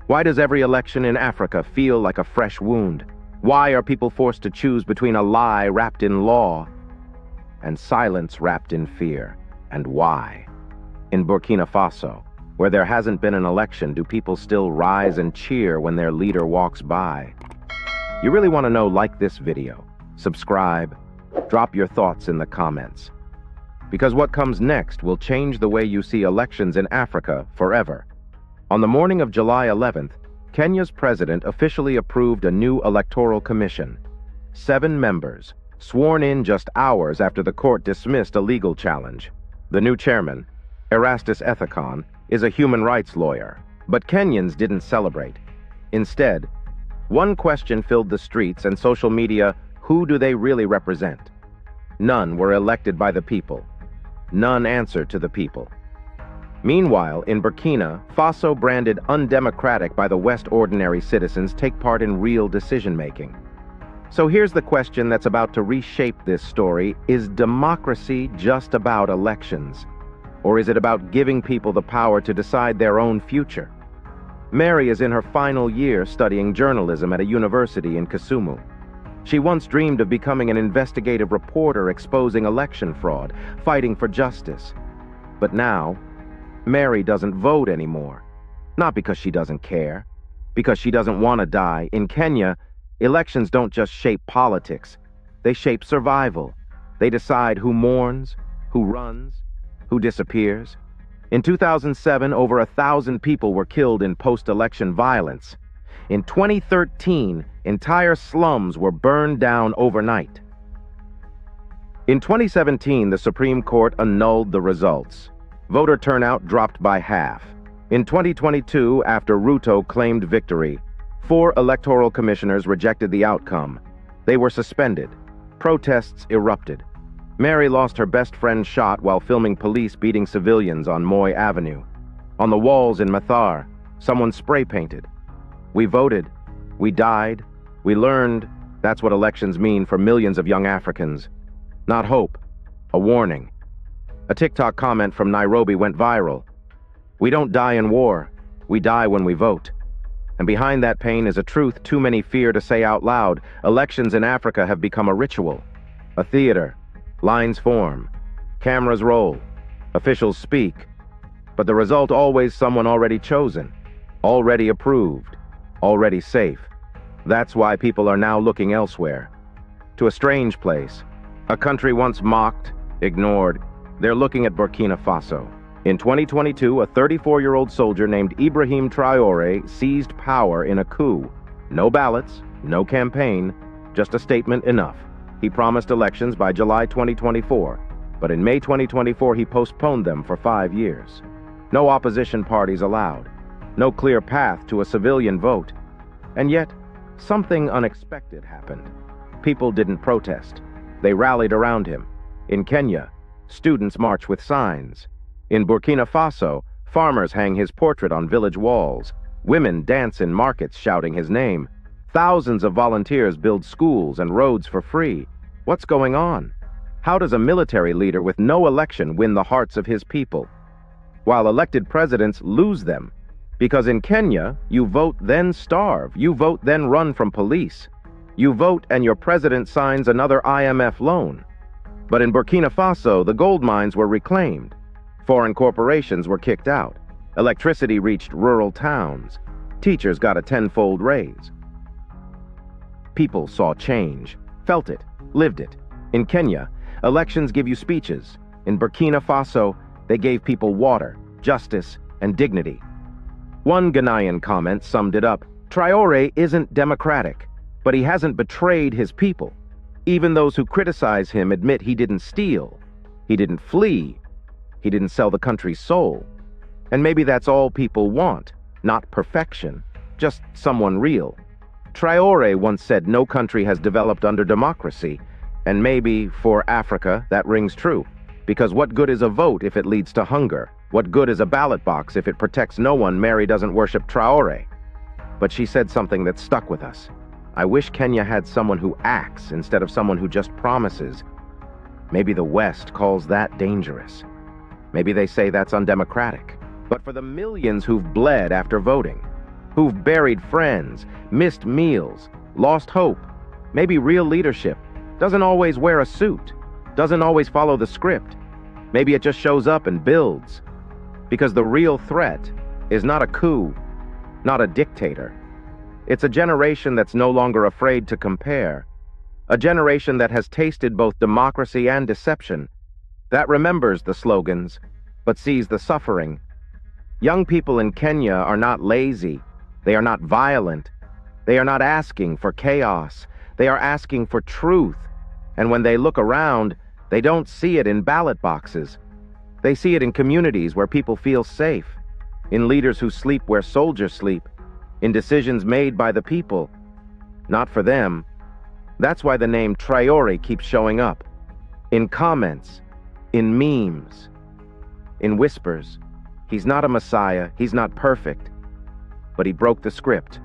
Why does every election in Africa feel like a fresh wound? Why are people forced to choose between a lie wrapped in law and silence wrapped in fear? And why? In Burkina Faso, where there hasn't been an election, do people still rise and cheer when their leader walks by? You really want to know? Like this video, subscribe, drop your thoughts in the comments. Because what comes next will change the way you see elections in Africa forever. On the morning of July 11th, Kenya's president officially approved a new electoral commission. 7 members, sworn in just hours after the court dismissed a legal challenge. The new chairman, Erastus Ethekon, is a human rights lawyer, but Kenyans didn't celebrate. Instead, one question filled the streets and social media: who do they really represent? None were elected by the people. None answered to the people. Meanwhile, in Burkina Faso, branded undemocratic by the West, ordinary citizens take part in real decision-making. So here's the question that's about to reshape this story: is democracy just about elections? Or is it about giving people the power to decide their own future? Mary is in her final year studying journalism at a university in Kisumu. She once dreamed of becoming an investigative reporter exposing election fraud, fighting for justice. But now, Mary doesn't vote anymore. Not because she doesn't care, because she doesn't want to die. In Kenya, elections don't just shape politics. They shape survival. They decide who mourns, who runs, who disappears. In 2007, over 1,000 people were killed in post-election violence. In 2013, entire slums were burned down overnight. In 2017, the Supreme Court annulled the results. Voter turnout dropped by half. In 2022, after Ruto claimed victory, 4 electoral commissioners rejected the outcome. They were suspended. Protests erupted. Mary lost her best friend shot while filming police beating civilians on Moi Avenue. On the walls in Mathar, someone spray-painted: "We voted, we died, we learned." That's what elections mean for millions of young Africans. Not hope, a warning. A TikTok comment from Nairobi went viral: "We don't die in war, we die when we vote." And behind that pain is a truth too many fear to say out loud. Elections in Africa have become a ritual, a theater. Lines form, cameras roll, officials speak, but the result always someone already chosen, already approved, already safe. That's why people are now looking elsewhere, to a strange place, a country once mocked, ignored. They're looking at Burkina Faso. In 2022, a 34-year-old soldier named Ibrahim Traoré seized power in a coup. No ballots, no campaign, just a statement enough. He promised elections by July 2024, but in May 2024 he postponed them for 5 years. No opposition parties allowed, no clear path to a civilian vote. And yet, something unexpected happened. People didn't protest. They rallied around him. In Kenya, students march with signs. In Burkina Faso, farmers hang his portrait on village walls. Women dance in markets shouting his name. Thousands of volunteers build schools and roads for free. What's going on? How does a military leader with no election win the hearts of his people, while elected presidents lose them? Because in Kenya, you vote then starve. You vote then run from police. You vote and your president signs another IMF loan. But in Burkina Faso, the gold mines were reclaimed. Foreign corporations were kicked out. Electricity reached rural towns. Teachers got a 10-fold raise. People saw change, felt it, lived it. In Kenya, elections give you speeches. In Burkina Faso, they gave people water, justice, and dignity. One Ghanaian comment summed it up: Traoré isn't democratic, but he hasn't betrayed his people. Even those who criticize him admit he didn't steal, he didn't flee, he didn't sell the country's soul. And maybe that's all people want, not perfection, just someone real. Traoré once said no country has developed under democracy, and maybe for Africa that rings true. Because what good is a vote if it leads to hunger? What good is a ballot box if it protects no one? Mary doesn't worship Traoré. But she said something that stuck with us. I wish Kenya had someone who acts instead of someone who just promises. Maybe the West calls that dangerous. Maybe they say that's undemocratic. But for the millions who've bled after voting, who've buried friends, missed meals, lost hope. Maybe real leadership doesn't always wear a suit, doesn't always follow the script. Maybe it just shows up and builds. Because the real threat is not a coup, not a dictator. It's a generation that's no longer afraid to compare. A generation that has tasted both democracy and deception, that remembers the slogans, but sees the suffering. Young people in Kenya are not lazy. They are not violent. They are not asking for chaos. They are asking for truth. And when they look around, they don't see it in ballot boxes. They see it in communities where people feel safe, in leaders who sleep where soldiers sleep, in decisions made by the people, not for them. That's why the name Traoré keeps showing up. In comments, in memes, in whispers. He's not a messiah, he's not perfect, but he broke the script.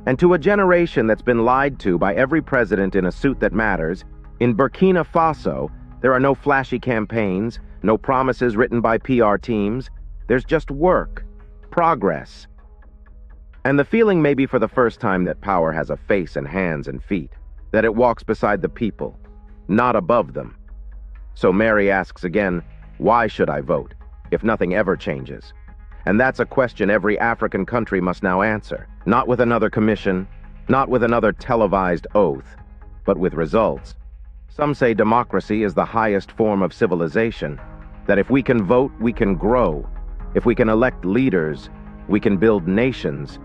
And to a generation that's been lied to by every president in a suit that matters, in Burkina Faso, there are no flashy campaigns, no promises written by PR teams. There's just work, progress. And the feeling may be for the first time that power has a face and hands and feet, that it walks beside the people, not above them. So Mary asks again, why should I vote, if nothing ever changes? And that's a question every African country must now answer, not with another commission, not with another televised oath, but with results. Some say democracy is the highest form of civilization, that if we can vote, we can grow. If we can elect leaders, we can build nations.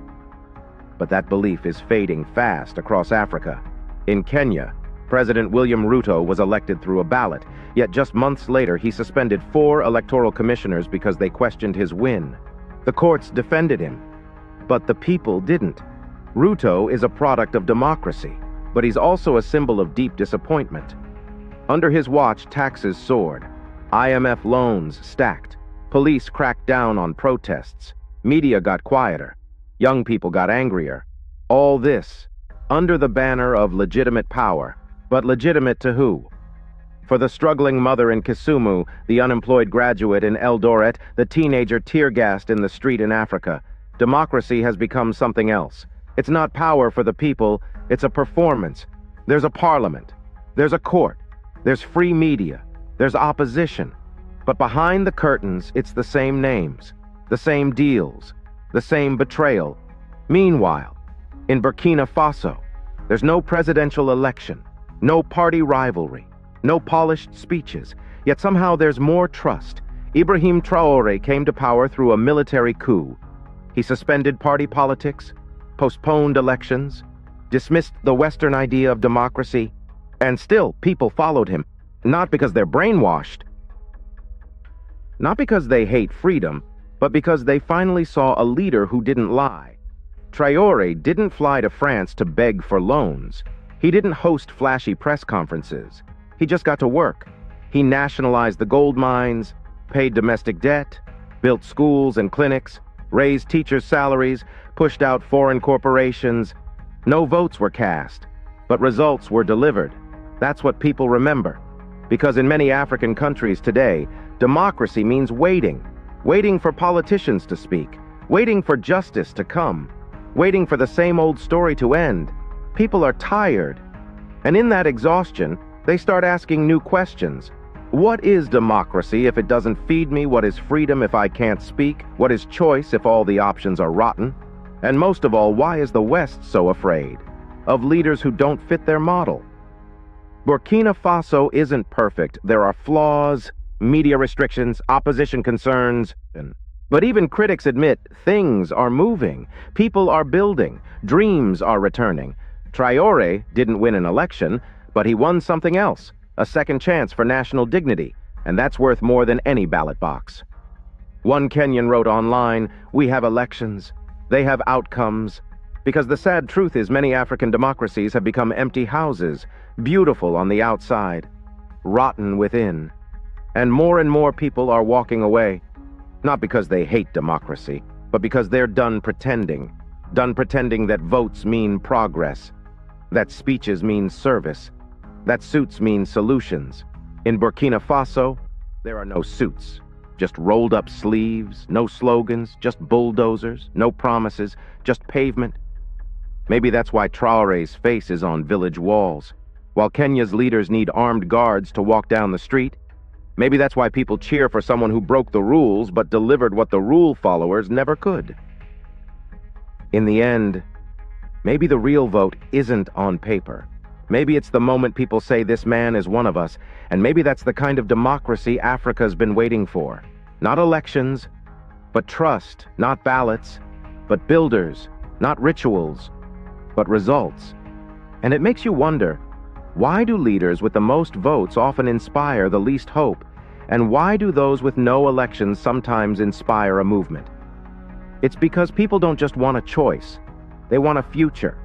But that belief is fading fast across Africa. In Kenya, President William Ruto was elected through a ballot, yet just months later he suspended 4 electoral commissioners because they questioned his win. The courts defended him, but the people didn't. Ruto is a product of democracy, but he's also a symbol of deep disappointment. Under his watch, taxes soared, IMF loans stacked, police cracked down on protests, media got quieter, young people got angrier. All this under the banner of legitimate power. But legitimate to who? For the struggling mother in Kisumu, the unemployed graduate in Eldoret, the teenager tear-gassed in the street in Africa, democracy has become something else. It's not power for the people, it's a performance. There's a parliament, there's a court, there's free media, there's opposition. But behind the curtains, it's the same names, the same deals, the same betrayal. Meanwhile, in Burkina Faso, there's no presidential election, no party rivalry, no polished speeches, yet somehow there's more trust. Ibrahim Traoré came to power through a military coup. He suspended party politics, postponed elections, dismissed the Western idea of democracy, and still people followed him, not because they're brainwashed, not because they hate freedom, but because they finally saw a leader who didn't lie. Traoré didn't fly to France to beg for loans. He didn't host flashy press conferences. He just got to work. He nationalized the gold mines, paid domestic debt, built schools and clinics, raised teachers' salaries, pushed out foreign corporations. No votes were cast, but results were delivered. That's what people remember. Because in many African countries today, democracy means waiting. Waiting for politicians to speak. Waiting for justice to come. Waiting for the same old story to end. People are tired. And in that exhaustion, they start asking new questions. What is democracy if it doesn't feed me? What is freedom if I can't speak? What is choice if all the options are rotten? And most of all, why is the West so afraid of leaders who don't fit their model? Burkina Faso isn't perfect. There are flaws, media restrictions, opposition concerns, but even critics admit things are moving, people are building, dreams are returning. Traoré didn't win an election, but he won something else, a second chance for national dignity, and that's worth more than any ballot box. One Kenyan wrote online, "We have elections, they have outcomes," because the sad truth is many African democracies have become empty houses, beautiful on the outside, rotten within. And more people are walking away, not because they hate democracy, but because they're done pretending that votes mean progress, that speeches mean service, that suits mean solutions. In Burkina Faso, there are no suits, Just rolled up sleeves, no slogans, just bulldozers, no promises, just pavement. Maybe that's why Traoré's face is on village walls. While Kenya's leaders need armed guards to walk down the street, maybe that's why people cheer for someone who broke the rules but delivered what the rule followers never could. In the end, maybe the real vote isn't on paper. Maybe it's the moment people say this man is one of us, and maybe that's the kind of democracy Africa's been waiting for. Not elections, but trust, not ballots, but builders, not rituals, but results. And it makes you wonder, why do leaders with the most votes often inspire the least hope, and why do those with no elections sometimes inspire a movement? It's because people don't just want a choice, they want a future.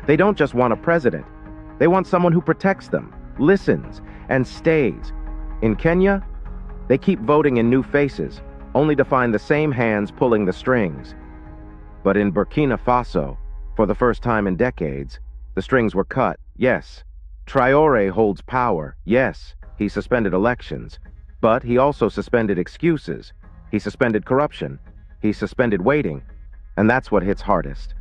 They don't just want a president, they want someone who protects them, listens, and stays. In Kenya, they keep voting in new faces, only to find the same hands pulling the strings. But in Burkina Faso, for the first time in decades, the strings were cut, yes. Traoré holds power, yes. He suspended elections, but he also suspended excuses. He suspended corruption. He suspended waiting. And that's what hits hardest.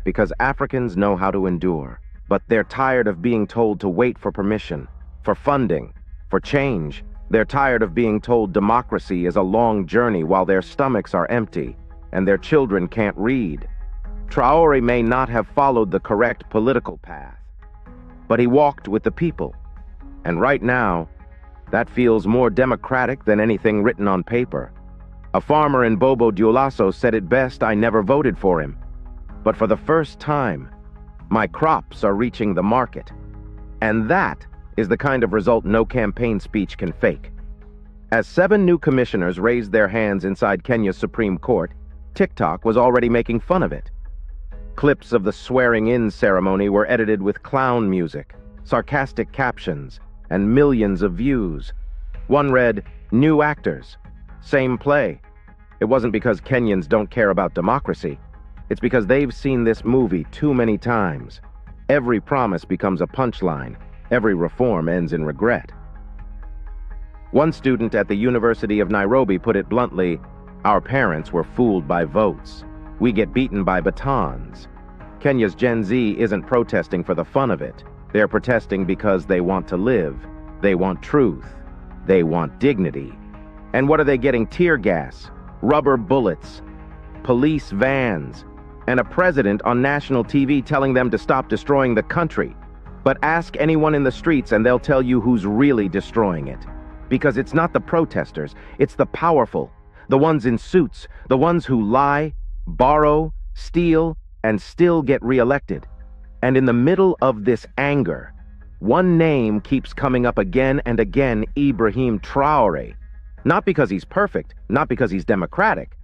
Because Africans know how to endure, but they're tired of being told to wait for permission, for funding, for change. They're tired of being told democracy is a long journey while their stomachs are empty and their children can't read. Traoré may not have followed the correct political path, but he walked with the people. And right now, that feels more democratic than anything written on paper. A farmer in Bobo Dioulasso said it best, "I never voted for him. But for the first time, my crops are reaching the market." And that is the kind of result no campaign speech can fake. As 7 new commissioners raised their hands inside Kenya's Supreme Court, TikTok was already making fun of it. Clips of the swearing-in ceremony were edited with clown music, sarcastic captions, and millions of views. One read, "New actors, same play." It wasn't because Kenyans don't care about democracy. It's because they've seen this movie too many times. Every promise becomes a punchline. Every reform ends in regret. One student at the University of Nairobi put it bluntly, "Our parents were fooled by votes. We get beaten by batons." Kenya's Gen Z isn't protesting for the fun of it. They're protesting because they want to live. They want truth. They want dignity. And what are they getting? Tear gas, rubber bullets, police vans, and a president on national TV telling them to stop destroying the country. But ask anyone in the streets and they'll tell you who's really destroying it. Because it's not the protesters, it's the powerful, the ones in suits, the ones who lie, borrow, steal, and still get reelected. And in the middle of this anger, one name keeps coming up again and again, Ibrahim Traoré. Not because he's perfect, not because he's democratic,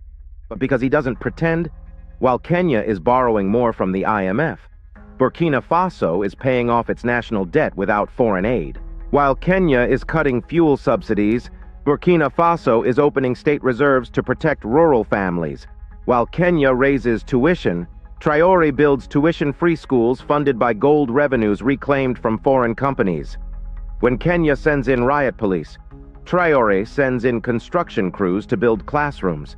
but because he doesn't pretend. While Kenya is borrowing more from the IMF, Burkina Faso is paying off its national debt without foreign aid. While Kenya is cutting fuel subsidies, Burkina Faso is opening state reserves to protect rural families. While Kenya raises tuition, Traoré builds tuition-free schools funded by gold revenues reclaimed from foreign companies. When Kenya sends in riot police, Traoré sends in construction crews to build classrooms.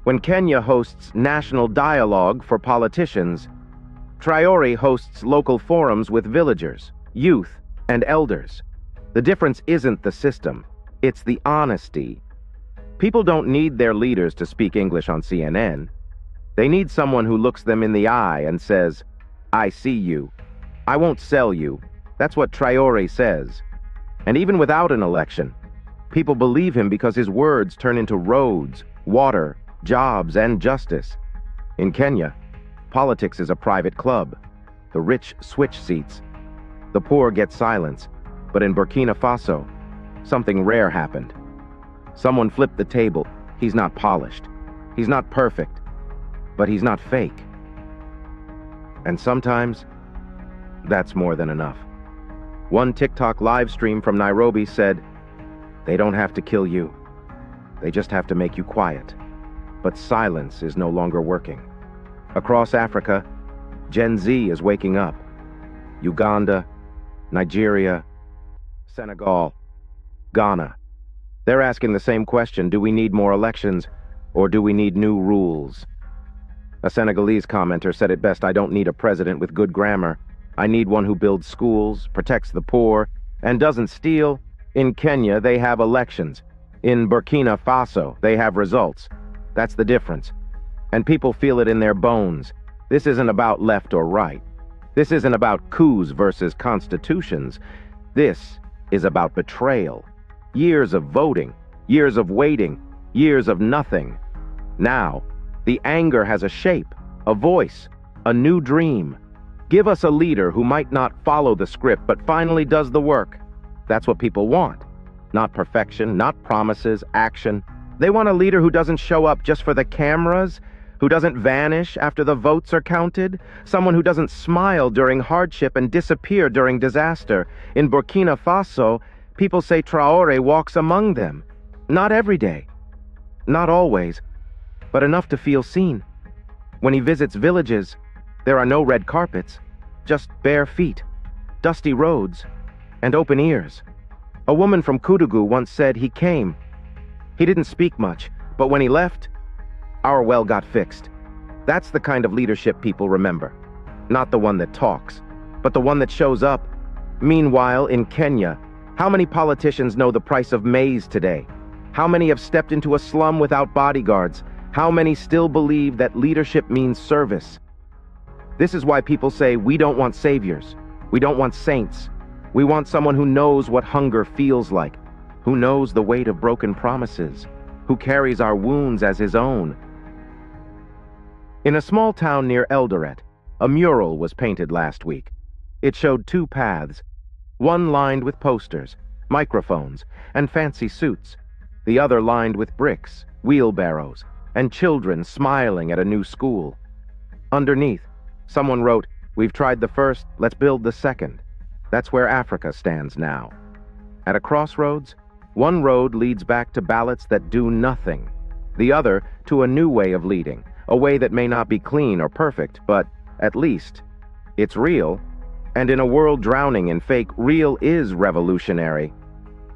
When Kenya hosts national dialogue for politicians, Traoré hosts local forums with villagers, youth, and elders. The difference isn't the system, it's the honesty. People don't need their leaders to speak English on CNN. They need someone who looks them in the eye and says, "I see you. I won't sell you." That's what Traoré says. And even without an election, people believe him because his words turn into roads, water, jobs, and justice. In Kenya, politics is a private club. The rich switch seats. The poor get silence. But in Burkina Faso, something rare happened. Someone flipped the table. He's not polished. He's not perfect. But he's not fake. And sometimes, that's more than enough. One TikTok live stream from Nairobi said, "They don't have to kill you. They just have to make you quiet." But silence is no longer working. Across Africa, Gen Z is waking up. Uganda, Nigeria, Senegal, Ghana. They're asking the same question: do we need more elections, or do we need new rules? A Senegalese commenter said it best: I don't need a president with good grammar. I need one who builds schools, protects the poor, and doesn't steal. In Kenya, they have elections. In Burkina Faso, they have results. That's the difference. And people feel it in their bones. This isn't about left or right. This isn't about coups versus constitutions. This is about betrayal. Years of voting, years of waiting, years of nothing. Now, the anger has a shape, a voice, a new dream. Give us a leader who might not follow the script, but finally does the work. That's what people want. Not perfection, not promises, action. They want a leader who doesn't show up just for the cameras, who doesn't vanish after the votes are counted, someone who doesn't smile during hardship and disappear during disaster. In Burkina Faso, people say Traoré walks among them. Not every day, not always, but enough to feel seen. When he visits villages, there are no red carpets, just bare feet, dusty roads, and open ears. A woman from Kudugu once said he came. He didn't speak much, but when he left, our well got fixed. That's the kind of leadership people remember. Not the one that talks, but the one that shows up. Meanwhile, in Kenya, how many politicians know the price of maize today? How many have stepped into a slum without bodyguards? How many still believe that leadership means service? This is why people say we don't want saviors. We don't want saints. We want someone who knows what hunger feels like, who knows the weight of broken promises, who carries our wounds as his own. In a small town near Eldoret, a mural was painted last week. It showed two paths, one lined with posters, microphones, and fancy suits, the other lined with bricks, wheelbarrows, and children smiling at a new school. Underneath, someone wrote, "We've tried the first, let's build the second." That's where Africa stands now. At a crossroads, one road leads back to ballots that do nothing, the other to a new way of leading, a way that may not be clean or perfect, but at least it's real. And in a world drowning in fake, real is revolutionary.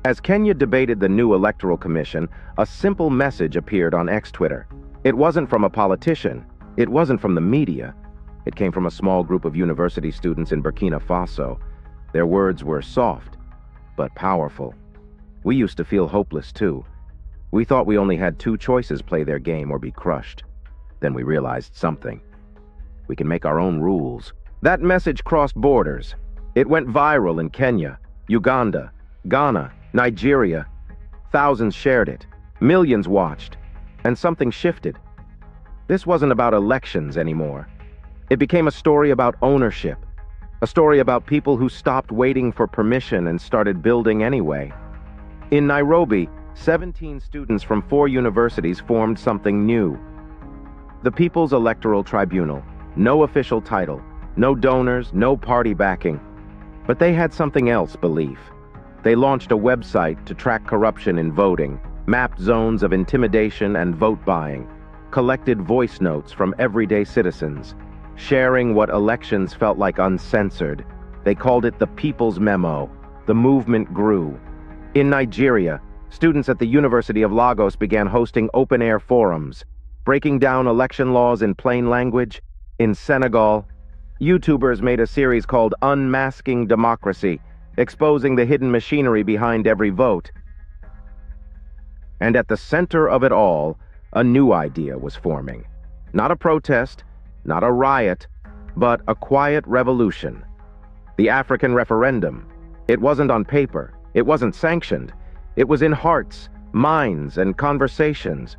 As Kenya debated the new Electoral Commission, a simple message appeared on X-Twitter. It wasn't from a politician. It wasn't from the media. It came from a small group of university students in Burkina Faso. Their words were soft, but powerful. We used to feel hopeless too. We thought we only had two choices: play their game or be crushed. Then we realized something. We can make our own rules. That message crossed borders. It went viral in Kenya, Uganda, Ghana, Nigeria. Thousands shared it. Millions watched. And something shifted. This wasn't about elections anymore. It became a story about ownership. A story about people who stopped waiting for permission and started building anyway. In Nairobi, 17 students from 4 universities formed something new. The People's Electoral Tribunal. No official title, no donors, no party backing. But they had something else: belief. They launched a website to track corruption in voting, mapped zones of intimidation and vote buying, collected voice notes from everyday citizens, sharing what elections felt like uncensored. They called it the People's Memo. The movement grew. In Nigeria, students at the University of Lagos began hosting open-air forums, breaking down election laws in plain language. In Senegal, YouTubers made a series called Unmasking Democracy, exposing the hidden machinery behind every vote. And at the center of it all, a new idea was forming. Not a protest, not a riot, but a quiet revolution. The African referendum. It wasn't on paper. It wasn't sanctioned. It was in hearts, minds, and conversations.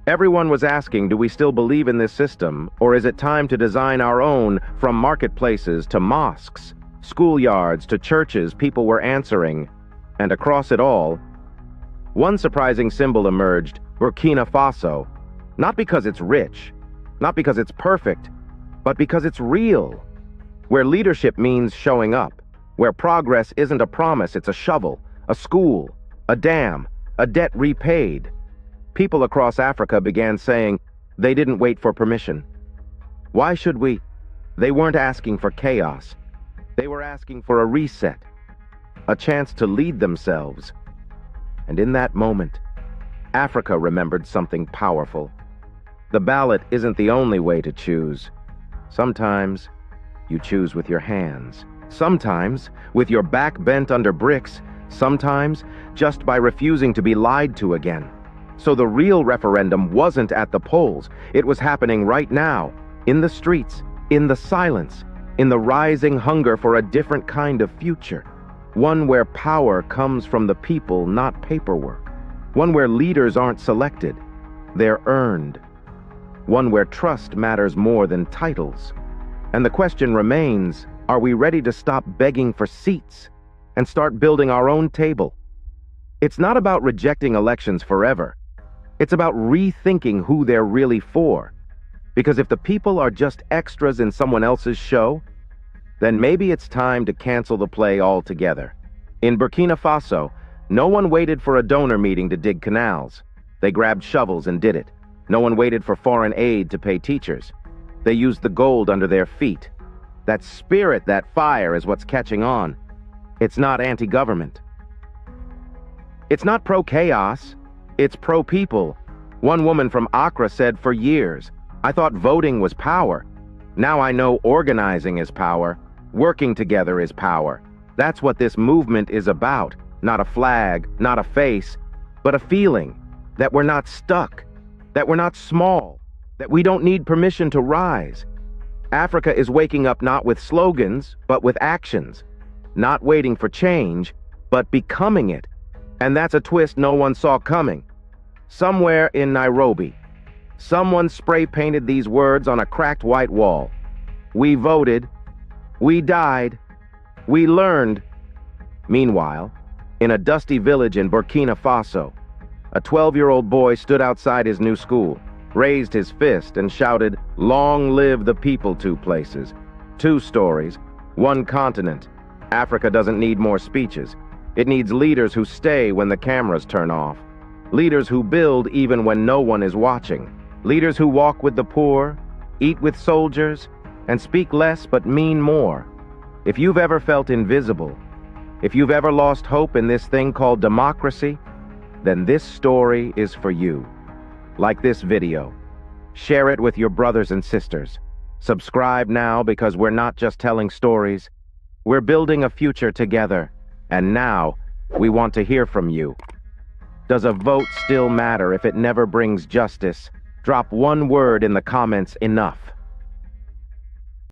Everyone was asking, do we still believe in this system, or is it time to design our own? From marketplaces to mosques, schoolyards to churches, people were answering. And across it all, one surprising symbol emerged: Burkina Faso. Not because it's rich, not because it's perfect, but because it's real. Where leadership means showing up. Where progress isn't a promise, it's a shovel, a school, a dam, a debt repaid. People across Africa began saying they didn't wait for permission. Why should we? They weren't asking for chaos. They were asking for a reset, a chance to lead themselves. And in that moment, Africa remembered something powerful. The ballot isn't the only way to choose. Sometimes you choose with your hands. Sometimes with your back bent under bricks. Sometimes just by refusing to be lied to again. So the real referendum wasn't at the polls. It was happening right now, in the streets, in the silence, in the rising hunger for a different kind of future. One where power comes from the people, not paperwork. One where leaders aren't selected, they're earned. One where trust matters more than titles. And the question remains, are we ready to stop begging for seats and start building our own table? It's not about rejecting elections forever. It's about rethinking who they're really for. Because if the people are just extras in someone else's show, then maybe it's time to cancel the play altogether. In Burkina Faso, no one waited for a donor meeting to dig canals. They grabbed shovels and did it. No one waited for foreign aid to pay teachers. They used the gold under their feet. That spirit, that fire is what's catching on. It's not anti-government. It's not pro-chaos. It's pro-people. One woman from Accra said, for years, I thought voting was power. Now I know organizing is power. Working together is power. That's what this movement is about. Not a flag, not a face, but a feeling that we're not stuck, that we're not small, that we don't need permission to rise. Africa is waking up not with slogans, but with actions. Not waiting for change, but becoming it. And that's a twist no one saw coming. Somewhere in Nairobi, someone spray-painted these words on a cracked white wall. We voted. We died. We learned. Meanwhile, in a dusty village in Burkina Faso, a 12-year-old boy stood outside his new school, raised his fist and shouted, "Long live the people!" 2 places, 2 stories, 1 continent. Africa doesn't need more speeches. It needs leaders who stay when the cameras turn off. Leaders who build even when no one is watching. Leaders who walk with the poor, eat with soldiers, and speak less but mean more. If you've ever felt invisible, if you've ever lost hope in this thing called democracy, then this story is for you. Like this video. Share it with your brothers and sisters. Subscribe now because we're not just telling stories. We're building a future together. And now, we want to hear from you. Does a vote still matter if it never brings justice? Drop 1 word in the comments, enough.